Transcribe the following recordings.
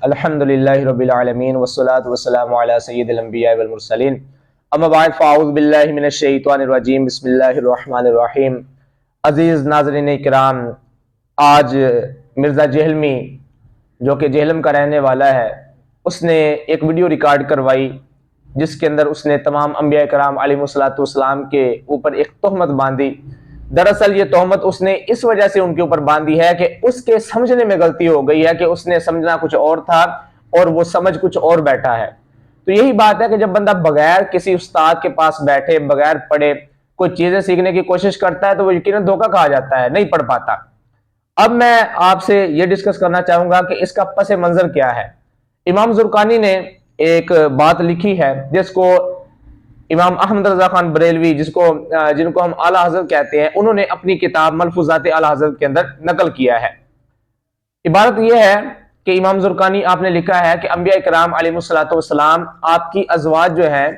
الحمدللہ رب العالمین والصلاة والسلام علی سید الانبیاء والمرسلین اما بعد فاعوذ باللہ من الشیطان الرجیم بسم اللہ الرحمن الرحیم۔ عزیز ناظرین کرام، آج مرزا جہلمی جو کہ جہلم کا رہنے والا ہے، اس نے ایک ویڈیو ریکارڈ کروائی جس کے اندر اس نے تمام انبیاء کرام علیہ الصلوۃ والسلام کے اوپر ایک تہمت باندھی۔ دراصل یہ تہمت اس نے اس وجہ سے ان کے اوپر باندھی ہے کہ اس کے سمجھنے میں غلطی ہو گئی ہے کہ اس نے سمجھنا کچھ اور تھا اور وہ سمجھ کچھ اور بیٹھا ہے۔ تو یہی بات ہے کہ جب بندہ بغیر کسی استاد کے پاس بیٹھے، بغیر پڑھے کوئی چیزیں سیکھنے کی کوشش کرتا ہے تو وہ یقیناً دھوکہ کھا جاتا ہے، نہیں پڑھ پاتا۔ اب میں آپ سے یہ ڈسکس کرنا چاہوں گا کہ اس کا پس منظر کیا ہے۔ امام زرقانی نے ایک بات لکھی ہے جس کو امام احمد رضا خان بریلوی جن کو ہم اعلیٰ حضرت کہتے ہیں، انہوں نے اپنی کتاب ملفوظات اعلیٰ حضرت کے اندر نقل کیا ہے۔ عبارت یہ ہے کہ امام زرقانی آپ نے لکھا ہے کہ انبیاء کرام علیہ الصلوۃ والسلام، آپ کی ازواج جو ہیں،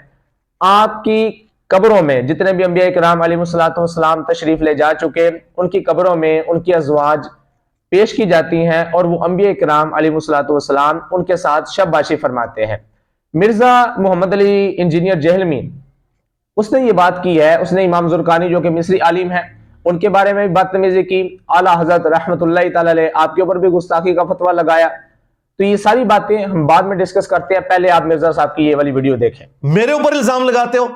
آپ کی قبروں میں جتنے بھی انبیاء کرام علیہ الصلوۃ والسلام تشریف لے جا چکے، ان کی قبروں میں ان کی ازواج پیش کی جاتی ہیں اور وہ انبیاء کرام علیہ الصلوۃ والسلام ان کے ساتھ شب باشی فرماتے ہیں۔ مرزا محمد علی انجینئر جہلمی اس نے یہ بات کی ہے، اس نے امام زرقانی جو کہ مصری عالم ہے ان کے بارے میں بدتمیزی کی، اعلیٰ حضرت رحمۃ اللہ تعالی علیہ آپ کے اوپر بھی گستاخی کا فتویٰ لگایا۔ تو یہ ساری باتیں ہم بعد میں ڈسکس کرتے ہیں، پہلے آپ مرزا صاحب کی یہ والی ویڈیو دیکھیں۔ میرے اوپر الزام لگاتے ہو،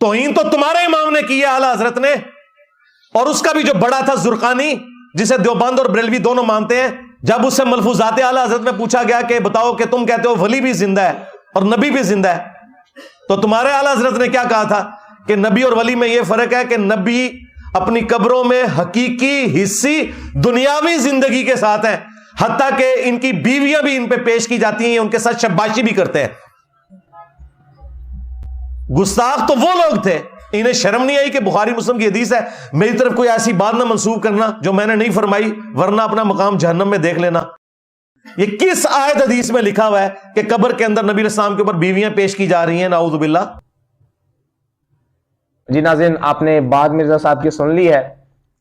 توہین تو تمہارے امام نے کی ہے اعلیٰ حضرت نے، اور اس کا بھی جو بڑا تھا زرقانی جسے دیوبند اور بریلوی دونوں مانتے ہیں، جب اس سے ملفوظات اعلیٰ حضرت میں پوچھا گیا کہ بتاؤ کہ تم کہتے ہو ولی بھی زندہ ہے اور نبی بھی زندہ ہے، تو تمہارے اعلیٰ حضرت نے کیا کہا تھا کہ نبی اور ولی میں یہ فرق ہے کہ نبی اپنی قبروں میں حقیقی حصی دنیاوی زندگی کے ساتھ ہیں، حتیٰ کہ ان کی بیویاں بھی ان پہ پیش کی جاتی ہیں، ان کے ساتھ شباشی بھی کرتے ہیں۔ گستاخ تو وہ لوگ تھے، انہیں شرم نہیں آئی کہ بخاری مسلم کی حدیث ہے، میری طرف کوئی ایسی بات نہ منسوب کرنا جو میں نے نہیں فرمائی، ورنہ اپنا مقام جہنم میں دیکھ لینا۔ یہ کس آیت حدیث میں لکھا ہوا ہے کہ قبر کے اندر نبی علیہ السلام کے اوپر بیویاں پیش کی جا رہی ہیں؟ نعوذ باللہ۔ جی ناظرین، آپ نے بات مرزا صاحب کی سن لی ہے۔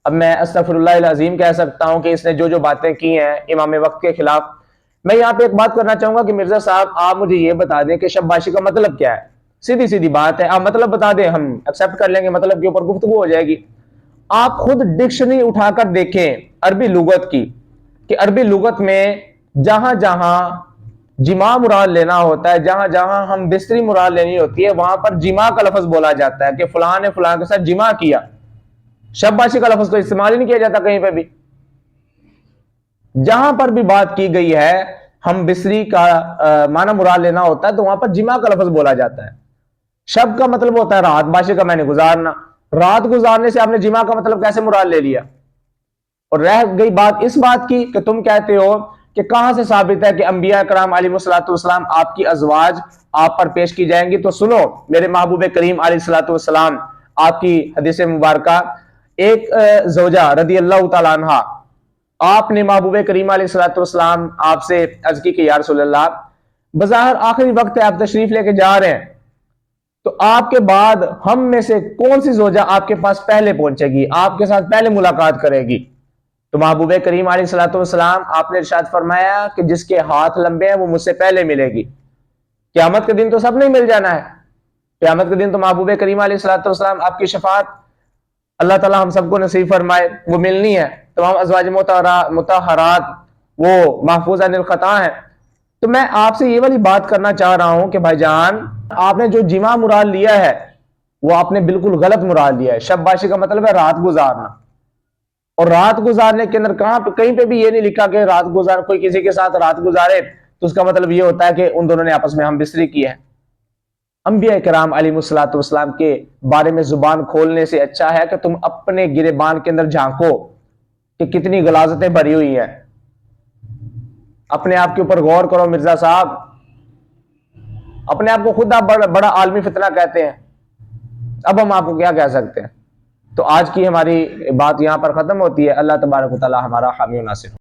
اب میں استغفر اللہ العظیم کہہ سکتا ہوں کہ اس نے جو باتیں کی ہیں امام وقت کے خلاف۔ میں یہاں پہ ایک بات کرنا چاہوں گا کہ مرزا صاحب آپ مجھے یہ بتا دیں کہ شب باشی کا مطلب کیا ہے۔ سیدھی سیدھی بات ہے، آپ مطلب بتا دیں، ہم ایکسپٹ کر لیں گے، مطلب کے اوپر گفتگو ہو جائے گی۔ آپ خود ڈکشنری اٹھا کر دیکھیں عربی لغت کی، کہ عربی لغت میں جہاں جہاں جماع مراد لینا ہوتا ہے، جہاں جہاں ہم بستری مراد لینی ہوتی ہے، وہاں پر جماع کا لفظ بولا جاتا ہے کہ فلاں نے فلاں کے ساتھ جماع کیا۔ شب باشی کا لفظ تو استعمال ہی نہیں کیا جاتا کہیں پہ بھی۔ جہاں پر بھی بات کی گئی ہے ہم بستری کا معنی مراد لینا ہوتا ہے تو وہاں پر جماع کا لفظ بولا جاتا ہے۔ شب کا مطلب ہوتا ہے رات، باشی کا میں نے گزارنا، رات گزارنے سے آپ نے جماع کا مطلب کیسے مراد لے لیا؟ اور رہ گئی بات اس بات کی کہ تم کہتے ہو کہ کہاں سے ثابت ہے کہ انبیاء کرام علیہ الصلوۃ والسلام آپ کی ازواج آپ پر پیش کی جائیں گی؟ تو سنو میرے محبوب کریم علیہ الصلوۃ والسلام، آپ کی حدیث مبارکہ، ایک زوجہ رضی اللہ تعالیٰ عنہ، آپ نے محبوب کریم علیہ الصلوۃ والسلام آپ سے عرض کی کہ یا رسول اللہ، بظاہر آخری وقت ہے، آپ تشریف لے کے جا رہے ہیں، تو آپ کے بعد ہم میں سے کون سی زوجہ آپ کے پاس پہلے پہنچے گی، آپ کے ساتھ پہلے ملاقات کرے گی؟ تو محبوب کریم علیہ الصلوۃ والسلام آپ نے ارشاد فرمایا کہ جس کے ہاتھ لمبے ہیں وہ مجھ سے پہلے ملے گی۔ قیامت کے دن تو سب نہیں مل جانا ہے، قیامت کے دن تو محبوب کریم علیہ الصلوۃ والسلام آپ کی شفاعت اللہ تعالیٰ ہم سب کو نصیب فرمائے وہ ملنی ہے۔ تمام ازواج مطہرات وہ محفوظ عن الخطا ہیں۔ تو میں آپ سے یہ والی بات کرنا چاہ رہا ہوں کہ بھائی جان، آپ نے جو جماع مراد لیا ہے وہ آپ نے بالکل غلط مراد لیا ہے۔ شب باشی کا مطلب ہے رات گزارنا، اور رات گزارنے کے اندر کہیں پہ بھی یہ نہیں لکھا کہ رات گزار کوئی کسی کے ساتھ رات گزارے تو اس کا مطلب یہ ہوتا ہے کہ ان دونوں نے آپس میں ہم بستری کی ہے۔ انبیاء کرام علیہ الصلوۃ والسلام کے بارے میں زبان کھولنے سے اچھا ہے کہ تم اپنے گریبان کے اندر جھانکو کہ کتنی غلاظتیں بھری ہوئی ہیں۔ اپنے آپ کے اوپر غور کرو مرزا صاحب، اپنے آپ کو خود آپ بڑا عالمی فتنہ کہتے ہیں، اب ہم آپ کو کیا کہہ سکتے ہیں؟ تو آج کی ہماری بات یہاں پر ختم ہوتی ہے۔ اللہ تبارک و تعالی ہمارا حامی و ناصر ہو۔